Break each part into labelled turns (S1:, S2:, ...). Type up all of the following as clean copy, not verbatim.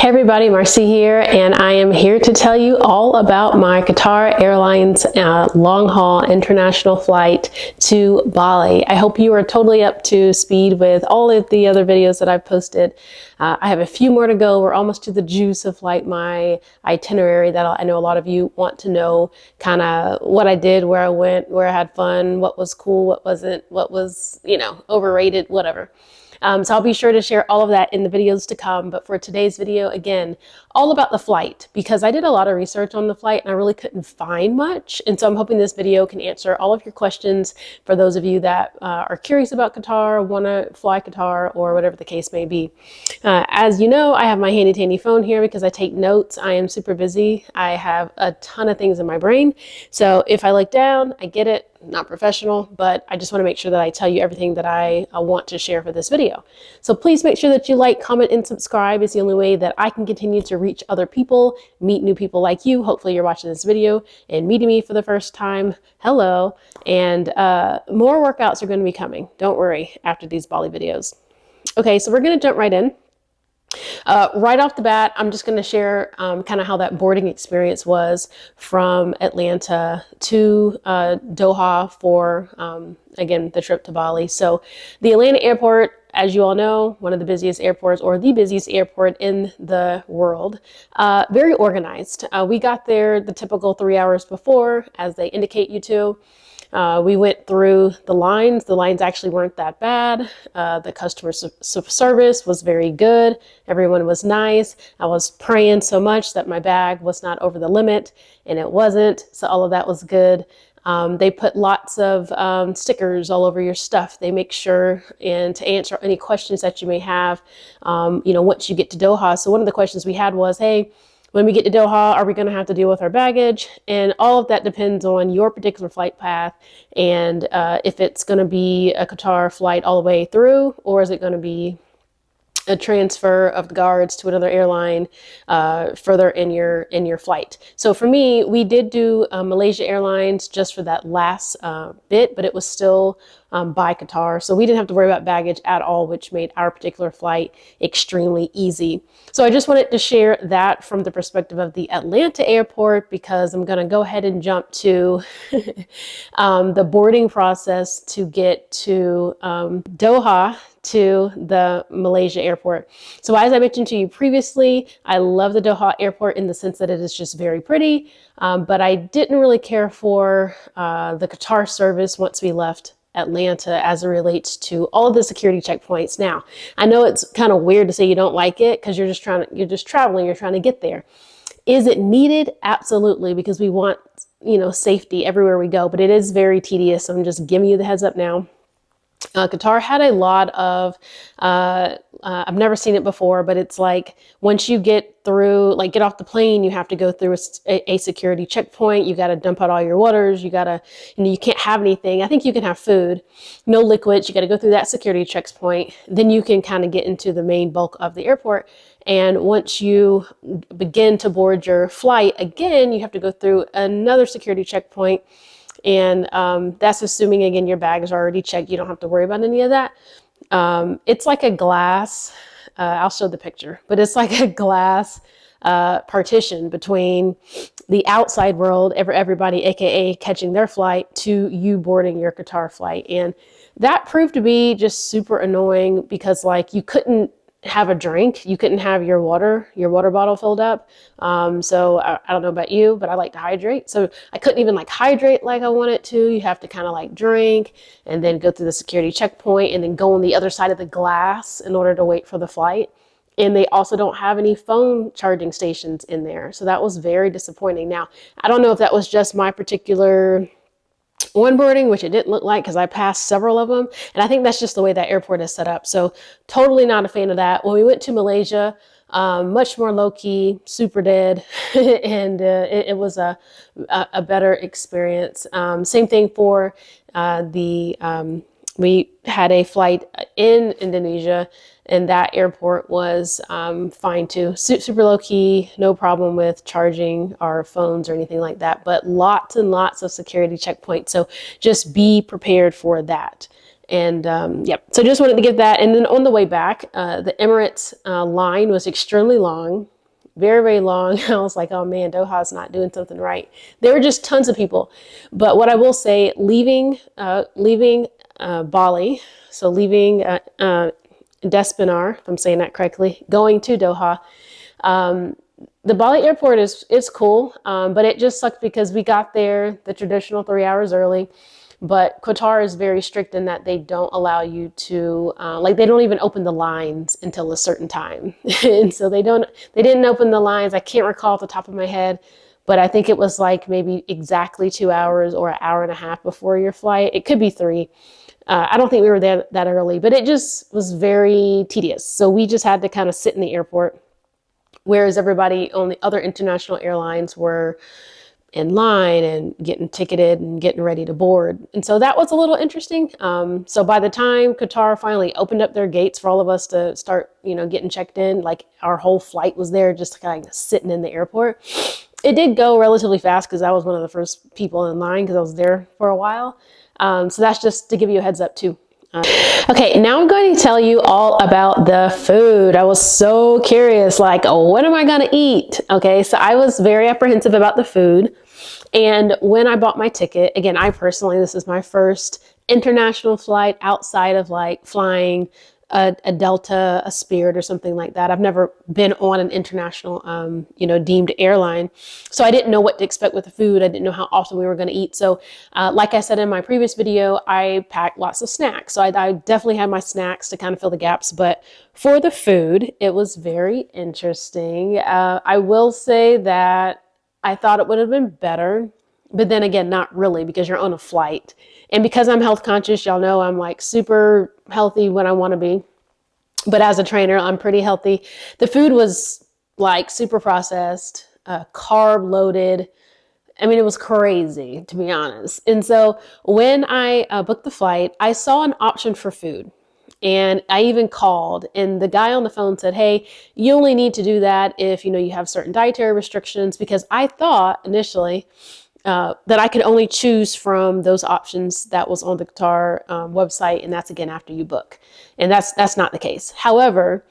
S1: Hey everybody, Marcy here, and I am here to tell you all about my Qatar Airlines long-haul international flight to Bali. I hope you are totally up to speed with all of the other videos that I've posted. I have a few more to go. We're almost to the juice of like my itinerary that I know a lot of you want to know, kind of what I did, where I went, where I had fun, what was cool, what wasn't, what was, overrated, whatever. So I'll be sure to share all of that in the videos to come. But for today's video, again, all about the flight, because I did a lot of research on the flight and I really couldn't find much. And so I'm hoping this video can answer all of your questions for those of you that are curious about Qatar, want to fly Qatar, or whatever the case may be. As you know, I have my handy dandy phone here because I take notes. I am super busy. I have a ton of things in my brain. So if I look down, I get it. Not professional, but I just want to make sure that I tell you everything that I want to share for this video. So please make sure that you like, comment, and subscribe. It's the only way that I can continue to reach other people, meet new people like you. Hopefully you're watching this video and meeting me for the first time. Hello. And more workouts are going to be coming. Don't worry, after these Bali videos. Okay, so we're going to jump right in. Right off the bat, I'm just going to share kind of how that boarding experience was from Atlanta to Doha for, again, the trip to Bali. So the Atlanta airport, as you all know, one of the busiest airports, or the busiest airport in the world, very organized. We got there the typical 3 hours before, as they indicate you to. We went through the lines. The lines actually weren't that bad. The customer service was very good. Everyone was nice. I was praying so much that my bag was not over the limit, and it wasn't. So all of that was good. They put lots of stickers all over your stuff. They make sure, and to answer any questions that you may have, once you get to Doha. So one of the questions we had was, hey, when we get to Doha, are we going to have to deal with our baggage? And all of that depends on your particular flight path and if it's going to be a Qatar flight all the way through, or is it going to be a transfer of the guards to another airline further in your flight. So for me, we did do Malaysia Airlines just for that last bit, but it was still by Qatar. So we didn't have to worry about baggage at all, which made our particular flight extremely easy. So I just wanted to share that from the perspective of the Atlanta airport, because I'm going to go ahead and jump to the boarding process to get to Doha, to the Malaysia airport. So as I mentioned to you previously, I love the Doha airport in the sense that it is just very pretty, but I didn't really care for the Qatar service once we left Atlanta as it relates to all of the security checkpoints. Now, I know it's kind of weird to say you don't like it because you're just traveling, you're trying to get there. Is it needed? Absolutely, because we want, safety everywhere we go, but it is very tedious. I'm just giving you the heads up now. Qatar had a lot of, I've never seen it before, but it's like once you get through, like get off the plane, you have to go through a security checkpoint. You got to dump out all your waters. You got to, you can't have anything. I think you can have food, no liquids. You got to go through that security checkpoint. Then you can kind of get into the main bulk of the airport. And once you begin to board your flight, again, you have to go through another security checkpoint. And that's assuming, again, your bag is already checked. You don't have to worry about any of that. It's like a glass, I'll show the picture, but it's like a glass partition between the outside world, everybody, AKA catching their flight, to you boarding your Qatar flight. And that proved to be just super annoying because like you couldn't have a drink. You couldn't have your water bottle filled up. So I don't know about you, but I like to hydrate. So I couldn't even like hydrate like I wanted to. You have to kind of like drink and then go through the security checkpoint and then go on the other side of the glass in order to wait for the flight. And they also don't have any phone charging stations in there. So that was very disappointing. Now, I don't know if that was just my particular onboarding, which it didn't look like because I passed several of them. And I think that's just the way that airport is set up. So totally not a fan of that. When we went to Malaysia, much more low key, super dead. And it was a better experience. Same thing for we had a flight in Indonesia, and that airport was fine too. Super low key, no problem with charging our phones or anything like that, but lots and lots of security checkpoints. So just be prepared for that. And yep, so just wanted to give that. And then on the way back, the Emirates line was extremely long. very, very long. I was like, oh man, Doha's not doing something right. There were just tons of people. But what I will say, leaving Bali, so leaving Despinar, if I'm saying that correctly, going to Doha, the Bali airport is cool, but it just sucked because we got there the traditional 3 hours early. But Qatar is very strict in that they don't allow you to, like they don't even open the lines until a certain time. And so they didn't open the lines. I can't recall off the top of my head, but I think it was like maybe exactly 2 hours or an hour and a half before your flight. It could be 3. I don't think we were there that early, but it just was very tedious. So we just had to kind of sit in the airport, whereas everybody on the other international airlines were in line and getting ticketed and getting ready to board. And so that was a little interesting. So by the time Qatar finally opened up their gates for all of us to start, getting checked in, like our whole flight was there just kind of sitting in the airport. It did go relatively fast because I was one of the first people in line because I was there for a while. So that's just to give you a heads up too. Okay, now I'm going to tell you all about the food. I was so curious, like, oh, what am I going to eat? Okay, so I was very apprehensive about the food. And when I bought my ticket, again, this is my first international flight outside of like flying a Delta, a Spirit or something like that. I've never been on an international, deemed airline. So I didn't know what to expect with the food. I didn't know how often we were going to eat. So like I said in my previous video, I packed lots of snacks. So I definitely had my snacks to kind of fill the gaps. But for the food, it was very interesting. I will say that I thought it would have been better. But then again, not really, because you're on a flight. And because I'm health conscious, y'all know I'm like super healthy when I want to be. But as a trainer, I'm pretty healthy. The food was like super processed, carb loaded. I mean, it was crazy, to be honest. And so when I booked the flight, I saw an option for food. And I even called, and the guy on the phone said, hey, you only need to do that if, you have certain dietary restrictions, because I thought initially that I could only choose from those options that was on the Qatar website. And that's again, after you book. And that's not the case. However,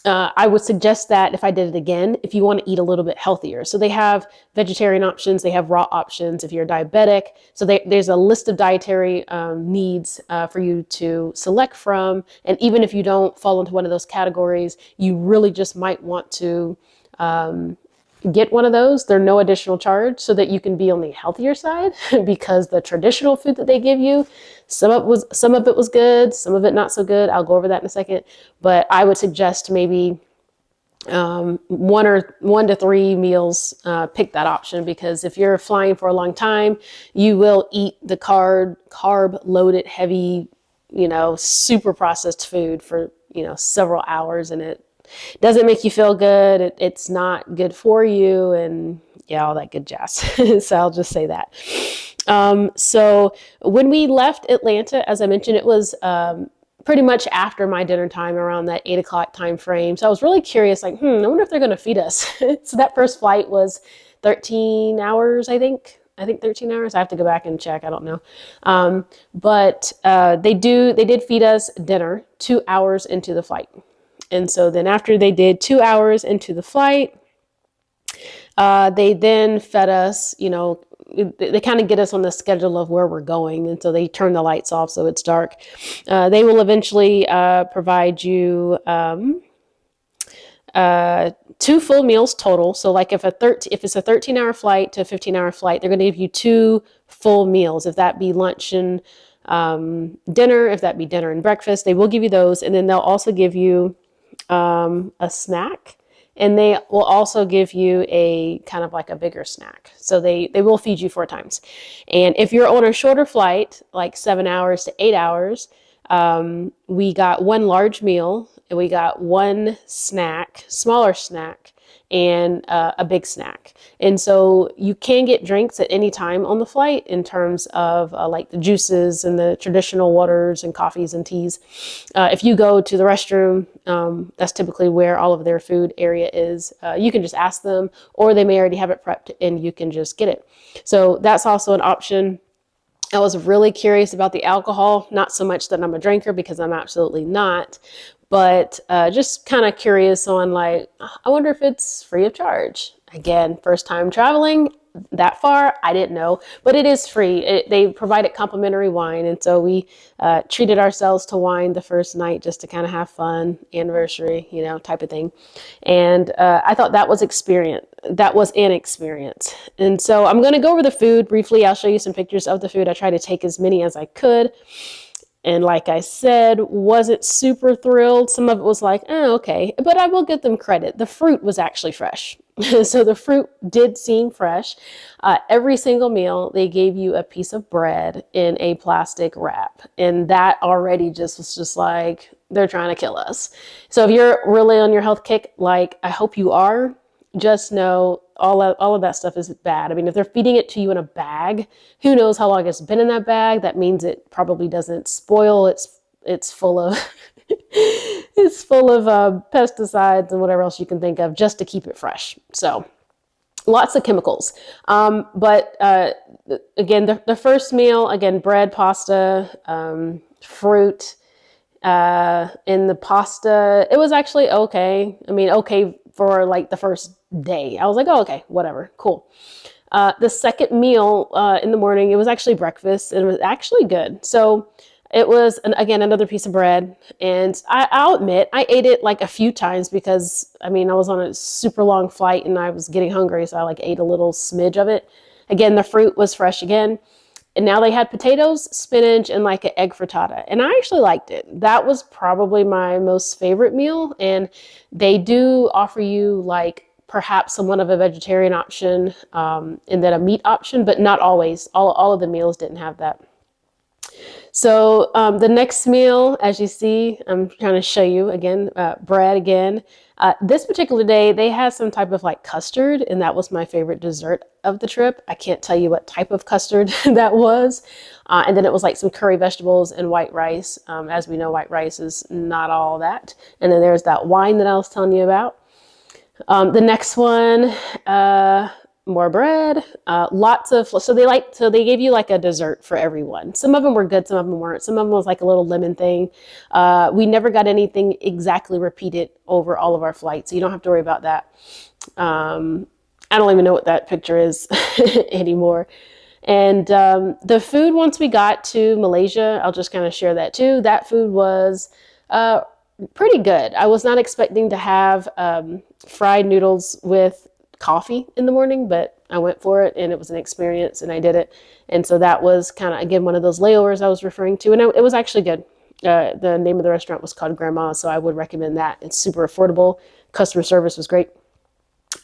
S1: I would suggest that if I did it again, if you want to eat a little bit healthier. So they have vegetarian options, they have raw options if you're diabetic. So there's a list of dietary needs for you to select from. And even if you don't fall into one of those categories, you really just might want to get one of those. They're no additional charge so that you can be on the healthier side because the traditional food that they give you, some of it was good, some of it not so good. I'll go over that in a second, but I would suggest maybe 1 to 3 meals, pick that option, because if you're flying for a long time, you will eat the carb loaded, heavy, super processed food for, several hours, and it doesn't make you feel good. It's not good for you, and yeah, all that good jazz. So I'll just say that. So when we left Atlanta, as I mentioned, it was pretty much after my dinner time, around that 8 o'clock time frame. So I was really curious, like, I wonder if they're going to feed us. So that first flight was 13 hours, I think 13 hours. I have to go back and check. I don't know. But they did feed us dinner 2 hours into the flight. And so then after they did 2 hours into the flight, they then fed us, they kind of get us on the schedule of where we're going. And so they turn the lights off so it's dark. They will eventually provide you 2 full meals total. So like if it's a 13-hour flight to a 15-hour flight, they're going to give you 2 full meals. If that be lunch and dinner, if that be dinner and breakfast, they will give you those. And then they'll also give you a snack, and they will also give you a kind of like a bigger snack. So they will feed you 4 times. And if you're on a shorter flight, like 7 hours to 8 hours, we got 1 large meal, and we got 1 snack, smaller snack, and a big snack. And so you can get drinks at any time on the flight in terms of like the juices and the traditional waters and coffees and teas. If you go to the restroom, that's typically where all of their food area is. You can just ask them, or they may already have it prepped and you can just get it. So that's also an option. I was really curious about the alcohol, not so much that I'm a drinker, because I'm absolutely not. but just kind of curious on like, I wonder if it's free of charge. Again, first time traveling that far, I didn't know, but it is free. They provided complimentary wine, and so we treated ourselves to wine the first night just to kind of have fun, anniversary, you know, type of thing. And I thought that was experience. That was an experience. And so I'm going to go over the food briefly. I'll show you some pictures of the food. I tried to take as many as I could. And like I said, wasn't super thrilled. Some of it was like, oh, okay. But I will give them credit. The fruit was actually fresh. So the fruit did seem fresh. Every single meal, they gave you a piece of bread in a plastic wrap. And that already just was just like, they're trying to kill us. So if you're really on your health kick, like I hope you are, just know all of that stuff is bad. I mean, if they're feeding it to you in a bag, who knows how long it's been in that bag? That means it probably doesn't spoil. It's full of it's full of pesticides and whatever else you can think of just to keep it fresh. So lots of chemicals. But again, the first meal, again, bread, pasta, fruit. In the pasta, it was actually okay. I mean, okay for like the first day. I was like, oh, okay, whatever, cool. The second meal in the morning, it was actually breakfast, and it was actually good. So it was, again, another piece of bread. And I'll admit, I ate it like a few times because, I mean, I was on a super long flight and I was getting hungry. So I like ate a little smidge of it. Again, the fruit was fresh again. And now they had potatoes, spinach, and like an egg frittata. And I actually liked it. That was probably my most favorite meal. And they do offer you like perhaps somewhat of a vegetarian option and then a meat option, but not always. All of the meals didn't have that. So the next meal, as you see, I'm trying to show you again, bread again. This particular day, they had some type of like custard, and that was my favorite dessert of the trip. I can't tell you what type of custard that was. And then it was like some curry vegetables and white rice. As we know, white rice is not all that. And then there's that wine that I was telling you about. The next one, more bread, lots of, so they gave you like a dessert for everyone. Some of them were good, some of them weren't. Some of them was like a little lemon thing. We never got anything exactly repeated over all of our flights, so you don't have to worry about that. I don't even know what that picture is anymore. And the food, once we got to Malaysia, I'll just kind of share that too. That food was pretty good. I was not expecting to have fried noodles with coffee in the morning, but I went for it and it was an experience and I did it. And so that was kind of, again, one of those layovers I was referring to. And it was actually good. The name of the restaurant was called Grandma, so I would recommend that. It's super affordable. Customer service was great.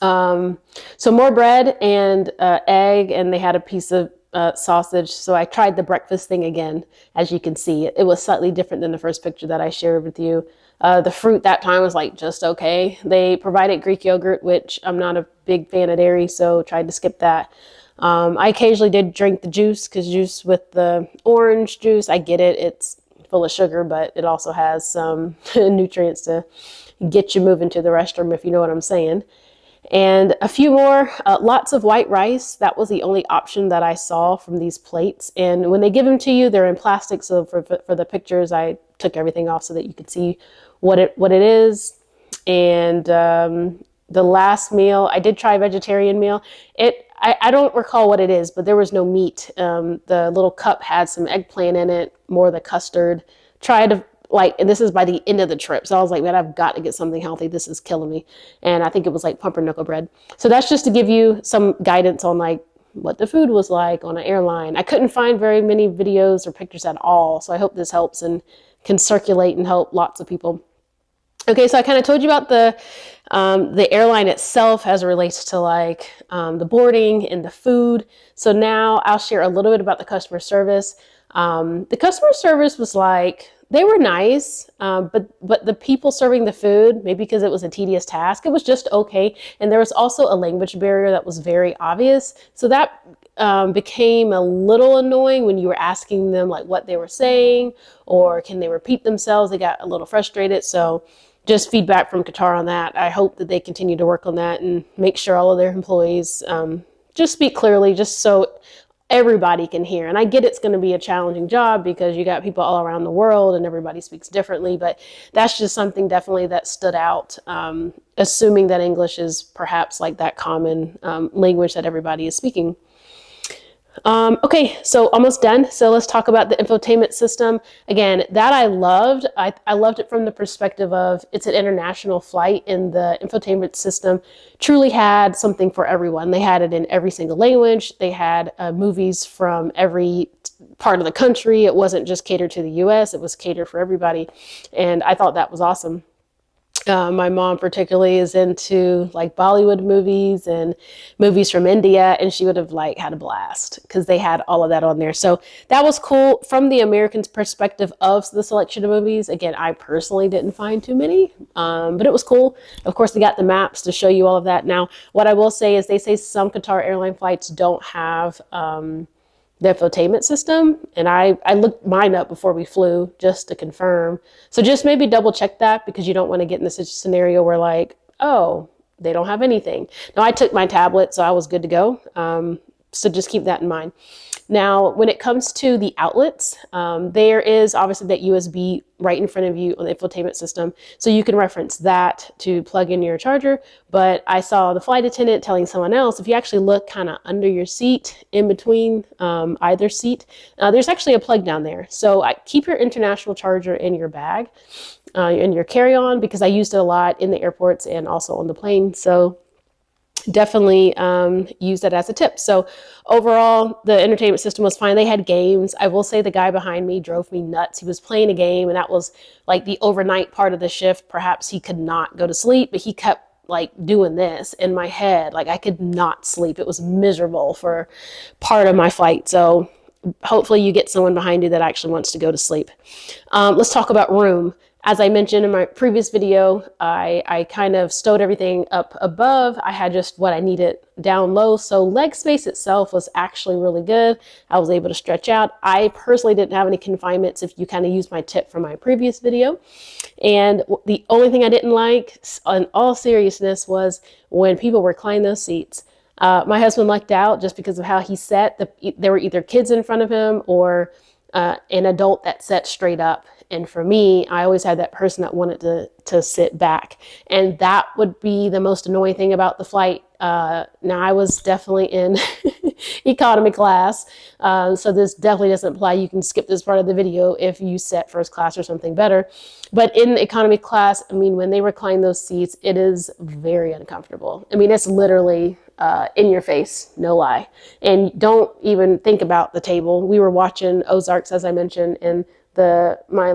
S1: So more bread and egg, and they had a piece of sausage. So I tried the breakfast thing again. As you can see, it was slightly different than the first picture that I shared with you. The fruit that time was like just okay. They provided Greek yogurt, which I'm not a big fan of dairy, so tried to skip that. I occasionally did drink the juice, because juice with the orange juice, I get it. It's full of sugar, but it also has some nutrients to get you moving to the restroom, if you know what I'm saying. And a few more, lots of white rice. That was the only option that I saw from these plates. And when they give them to you, they're in plastic. So for the pictures, I took everything off so that you could see what it is. And the last meal, I did try a vegetarian meal. I don't recall what it is, but there was no meat. The little cup had some eggplant in it, more of the custard. Tried to and this is by the end of the trip. So I was like, man, I've got to get something healthy. This is killing me. And I think it was like pumpernickel bread. So that's just to give you some guidance on like what the food was like on an airline. I couldn't find very many videos or pictures at all. So I hope this helps and can circulate and help lots of people. Okay, so I kind of told you about the airline itself as it relates to like the boarding and the food. So now I'll share a little bit about the customer service. The customer service was like, they were nice, but the people serving the food, maybe because it was a tedious task, it was just okay. And there was also a language barrier that was very obvious. So that became a little annoying when you were asking them like what they were saying, or can they repeat themselves? They got a little frustrated. So just feedback from Qatar on that. I hope that they continue to work on that and make sure all of their employees just speak clearly, just so everybody can hear. And I get it's going to be a challenging job because you got people all around the world and everybody speaks differently, but that's just something definitely that stood out, assuming that English is perhaps like that common language that everybody is speaking. Okay, so almost done. So let's talk about the infotainment system. Again, that I loved. I loved it from the perspective of it's an international flight, and the infotainment system truly had something for everyone. They had it in every single language. They had movies from every part of the country. It wasn't just catered to the US, it was catered for everybody. And I thought that was awesome. My mom particularly is into like Bollywood movies and movies from India, and she would have like had a blast because they had all of that on there. So that was cool from the American's perspective of the selection of movies. Again, I personally didn't find too many, but it was cool. Of course, they got the maps to show you all of that. Now, what I will say is they say some Qatar airline flights don't have the infotainment system, and I looked mine up before we flew just to confirm. So just maybe double check that, because you don't want to get in this scenario where like, oh, they don't have anything. Now I took my tablet, so I was good to go. So just keep that in mind. Now, when it comes to the outlets, there is obviously that USB right in front of you on the infotainment system. So you can reference that to plug in your charger. But I saw the flight attendant telling someone else, if you actually look kind of under your seat, in between either seat, there's actually a plug down there. So keep your international charger in your bag, in your carry-on, because I used it a lot in the airports and also on the plane. So definitely use that as a tip. So overall, the entertainment system was fine. They had games. I will say the guy behind me drove me nuts. He was playing a game, and that was like the overnight part of the shift. Perhaps he could not go to sleep, but he kept like doing this in my head. Like I could not sleep. It was miserable for part of my flight. So hopefully you get someone behind you that actually wants to go to sleep. Let's talk about room. As I mentioned in my previous video, I kind of stowed everything up above. I had just what I needed down low. So leg space itself was actually really good. I was able to stretch out. I personally didn't have any confinements if you kind of use my tip from my previous video. And the only thing I didn't like, in all seriousness, was when people recline those seats. My husband lucked out just because of how he sat. There were either kids in front of him or an adult that sat straight up. And for me, I always had that person that wanted to sit back. And that would be the most annoying thing about the flight. Now, I was definitely in economy class, so this definitely doesn't apply. You can skip this part of the video if you set first class or something better. But in economy class, I mean, when they recline those seats, it is very uncomfortable. I mean, it's literally in your face, no lie. And don't even think about the table. We were watching Ozarks, as I mentioned, and my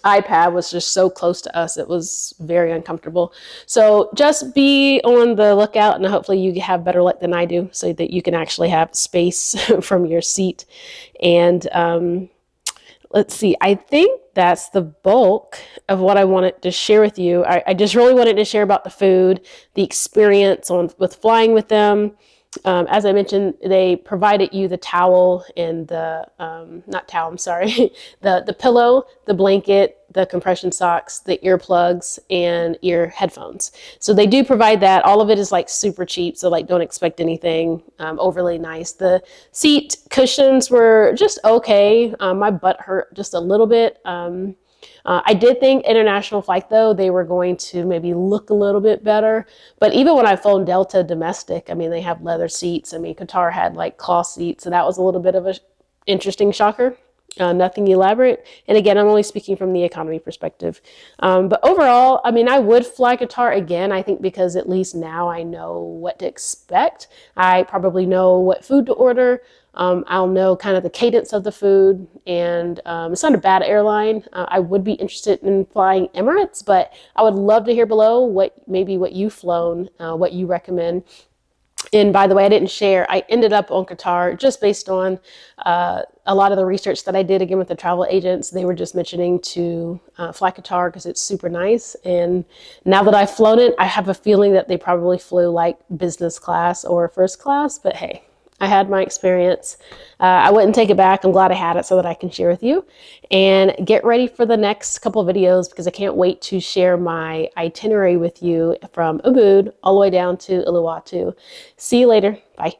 S1: iPad was just so close to us. It was very uncomfortable. So just be on the lookout, and hopefully you have better luck than I do, so that you can actually have space from your seat. And let's see, I think that's the bulk of what I wanted to share with you. I just really wanted to share about the food, the experience with flying with them. As I mentioned, they provided you the towel and not towel, I'm sorry, the pillow, the blanket, the compression socks, the earplugs, and ear headphones. So they do provide that. All of it is like super cheap, so like don't expect anything overly nice. The seat cushions were just okay. My butt hurt just a little bit. I did think international flight, though, they were going to maybe look a little bit better. But even when I flown Delta domestic, I mean, they have leather seats. I mean, Qatar had like cloth seats, so that was a little bit of an interesting shocker. Nothing elaborate. And again, I'm only speaking from the economy perspective. But overall, I mean, I would fly Qatar again, I think, because at least now I know what to expect. I probably know what food to order. I'll know kind of the cadence of the food, and it's not a bad airline. I would be interested in flying Emirates, but I would love to hear below what you've flown, what you recommend. And by the way, I didn't share, I ended up on Qatar just based on a lot of the research that I did, again, with the travel agents. They were just mentioning to fly Qatar because it's super nice. And now that I've flown it, I have a feeling that they probably flew like business class or first class, but hey, I had my experience. I wouldn't take it back. I'm glad I had it so that I can share with you. And get ready for the next couple of videos, because I can't wait to share my itinerary with you from Ubud all the way down to Uluwatu. See you later. Bye.